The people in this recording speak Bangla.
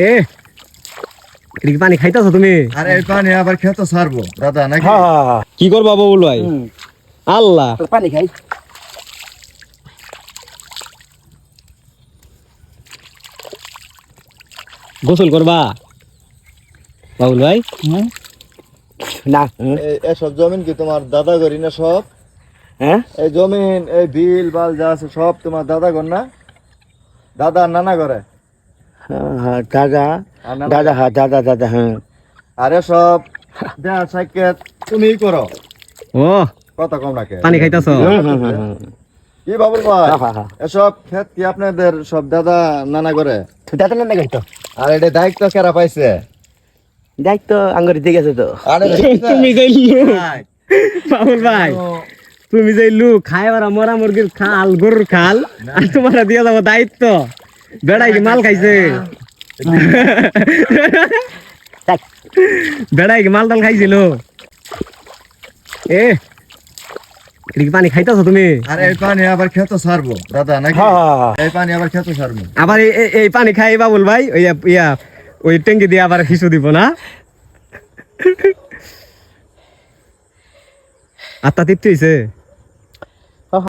এ এটা কি পানি খাইতেছো তুমি? আরে এই পানি আবার খেতে ছাড়বো দাদা নাকি? কি করবা বাবুল ভাই? আল্লাহ, পানি খাই। গোসল করবা বাবুল ভাই? না। এসব জমিন কি তোমার দাদা করি না সব? হ্যাঁ, এই জমিন এই বিল বাল যা আছে সব তোমার দাদা কর না? দাদা আর নানা করে? হ্যাঁ, দাদা আর নানা দাদা, হ্যাঁ দাদা দাদা, হ্যাঁ। আরে সব দেয়া সাইকেল তুমিই করো, ও কথা কম রাখে। পানি খাইতেছো? কি বাবুল ভাই, হ্যাঁ, হ্যাঁ, হ্যাঁ। এসব ক্ষেত কি আপনাদের সব দাদা নানা করে? দাদা না গাইতো আর এটা দায়িত্ব কেরা পাইছে? দেখ তো আঙ্গুর দিকে আছে তো। আরে তুমি যাইলু ভাই, বাবুল ভাই, তুমি যাইলু খাই ওরা মরা মুরগির খাল গরুর খাল, আর তোমার দিয়া যাবো দায়িত্ব। বেড়াই কি মাল খাইছে? দেখ বেড়াই কি মাল টাল খাইছিল? এ এটা কি পানি খাইতেছো তুমি? আরে এই পানি আবার খেতে ছাড়বো দাদা নাকি? হ্যাঁ। এই পানি আবার খেতে ছাড়বো। আবার এই পানি খাই বাবুল ভাই ওই ওই ট্যাঙ্কি দিয়ে আবার হিসু দিব না? আত্মা তৃপ্তি হয়েছে?